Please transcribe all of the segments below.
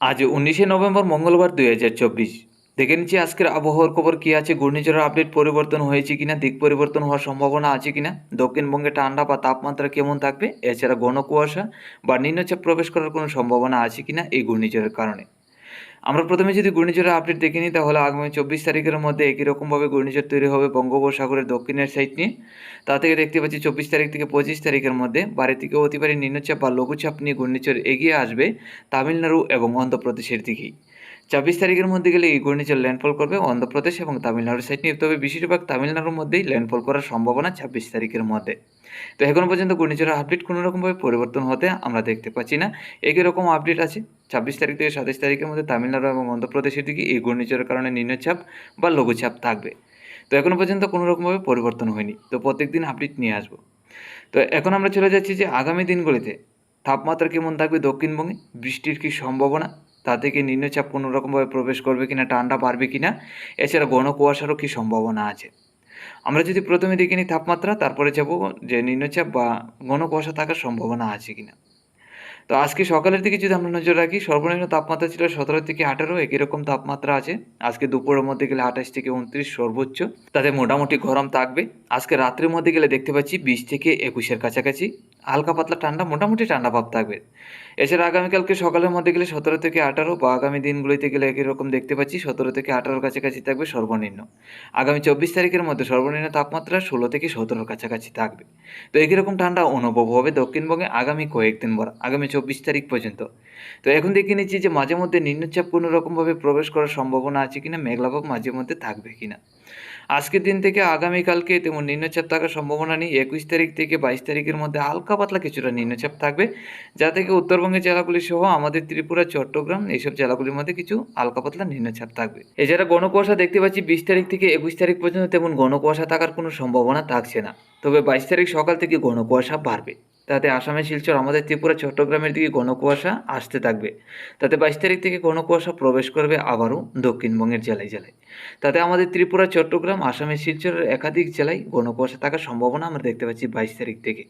আজ 19শে নভেম্বর মঙ্গলবার 2024। দেখে নিচ্ছি আজকের আবহাওয়ার খবর কী আছে। ঘূর্ণিঝড়ের আপডেট পরিবর্তন হয়েছে কিনা, দিক পরিবর্তন হওয়ার সম্ভাবনা আছে কিনা, দক্ষিণবঙ্গে ঠান্ডা বা তাপমাত্রা কেমন থাকবে, এছাড়া ঘন কুয়াশা বা নিম্নচাপ প্রবেশ করার কোনো সম্ভাবনা আছে কিনা এই ঘূর্ণিঝড়ের কারণে। আমরা প্রথমে যদি ঘূর্ণিঝড়ের আপডেট দেখে নিই, তাহলে আগামী 24 তারিখের মধ্যে একই রকমভাবে ঘূর্ণিঝড় তৈরি হবে বঙ্গোপসাগরের দক্ষিণের সাইড নিয়ে। তা থেকে দেখতে পাচ্ছি 24 তারিখ থেকে 25 তারিখের মধ্যে ভারী থেকে অতি ভারী নিম্নচাপ বা লঘুচাপ নিয়ে ঘূর্ণিঝড় এগিয়ে আসবে তামিলনাড়ু এবং অন্ধ্রপ্রদেশের দিকেই। 24 তারিখের মধ্যে গেলে এই ঘূর্ণিঝড় ল্যান্ডফল করবে অন্ধ্রপ্রদেশ এবং তামিলনাড়ুর সাইড নিয়ে, তবে বেশিরভাগ তামিলনাড়ুর মধ্যেই ল্যান্ডফল করার সম্ভাবনা 26 তারিখের মধ্যে। তো এখনও পর্যন্ত ঘূর্ণিঝড়ের আপডেট কোনো রকমভাবে পরিবর্তন হতে আমরা দেখতে পাচ্ছি না। একই রকম আপডেট আছে 26 তারিখ থেকে 27 তারিখের মধ্যে তামিলনাড়ু এবং অন্ধ্রপ্রদেশের দিকে এই ঘূর্ণিঝড়ের কারণে নিম্নচাপ বা লঘুচাপ থাকবে। তো এখনও পর্যন্ত কোনো রকমভাবে পরিবর্তন হয়নি, তো প্রত্যেক দিন আপডেট নিয়ে আসবো। তো এখন আমরা চলে যাচ্ছি যে আগামী দিনগুলিতে তাপমাত্রা কেমন থাকবে দক্ষিণবঙ্গে, বৃষ্টির কী সম্ভাবনা, তা থেকে নিম্নচাপ কোনো রকমভাবে প্রবেশ করবে কিনা, ঠান্ডা বাড়বে কিনা, এছাড়া ঘন কুয়াশারও কী সম্ভাবনা আছে। আমরা যদি প্রথমে দেখে নিই তাপমাত্রা, তারপরে যাব যে নিম্নচাপ বা ঘন কুয়াশা থাকার সম্ভাবনা আছে কিনা। তো আজকে সকালের দিকে যদি আমরা নজর রাখি, সর্বনিম্ন তাপমাত্রা ছিল 17 থেকে 18, একই রকম তাপমাত্রা আছে। আজকে দুপুরের মধ্যে গেলে 28 থেকে 29 সর্বোচ্চ, তাতে মোটামুটি গরম থাকবে। আজকে রাত্রের মধ্যে গেলে দেখতে পাচ্ছি 20 থেকে 21-এর কাছাকাছি, হালকা পাতলা ঠান্ডা, মোটামুটি ঠান্ডা ভাব থাকবে। এছাড়া আগামীকালকে সকালের মধ্যে গেলে 17 থেকে 18 বা আগামী দিনগুলিতে গেলে একই রকম দেখতে পাচ্ছি 17 থেকে 18-র কাছাকাছি থাকবে সর্বনিম্ন। আগামী 24 তারিখের মধ্যে সর্বনিম্ন তাপমাত্রা 16 থেকে 17-র কাছাকাছি থাকবে। তো একই রকম ঠান্ডা অনুভব হবে দক্ষিণবঙ্গে আগামী কয়েকদিন পর, আগামী 24 তারিখ পর্যন্ত। তো এখন দেখে নিচ্ছি যে মাঝে মধ্যে নিম্নচাপ কোনো রকমভাবে প্রবেশ করার সম্ভাবনা আছে কিনা, মেঘলাভাব মাঝে মধ্যে থাকবে কিনা। আজকের দিন থেকে আগামীকালকে তেমন নিম্নচাপ থাকার সম্ভাবনা নেই। 21 তারিখ থেকে 22 তারিখের মধ্যে হালকা পাতলা কিছুটা নিম্নচাপ থাকবে, যা থেকে উত্তরবঙ্গের জেলাগুলি সহ আমাদের ত্রিপুরা, চট্টগ্রাম এইসব জেলাগুলির মধ্যে কিছু হালকা পাতলা নিম্নচাপ থাকবে। এছাড়া ঘন কুয়াশা দেখতে পাচ্ছি 20 তারিখ থেকে 21 তারিখ পর্যন্ত তেমন ঘন কুয়াশা থাকার কোনো সম্ভাবনা থাকছে না, তবে 22 তারিখ সকাল থেকে ঘন কুয়াশা বাড়বে। তাতে আসামের শিলচর, আমাদের ত্রিপুরা, চট্টগ্রামের দিকে ঘন কুয়াশা আসতে থাকবে। তাতে 22 তারিখ থেকে ঘন কুয়াশা প্রবেশ করবে আবারও দক্ষিণবঙ্গের জেলায় জেলায়। তাতে আমাদের ত্রিপুরা, চট্টগ্রাম, আসামের শিলচরের একাধিক জেলায় ঘন কুয়াশা থাকার সম্ভাবনা আমরা দেখতে পাচ্ছি 22 তারিখ থেকে।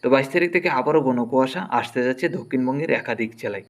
তো 22 তারিখ থেকে আবারও ঘন কুয়াশা আসতে যাচ্ছে দক্ষিণবঙ্গের একাধিক জেলায়।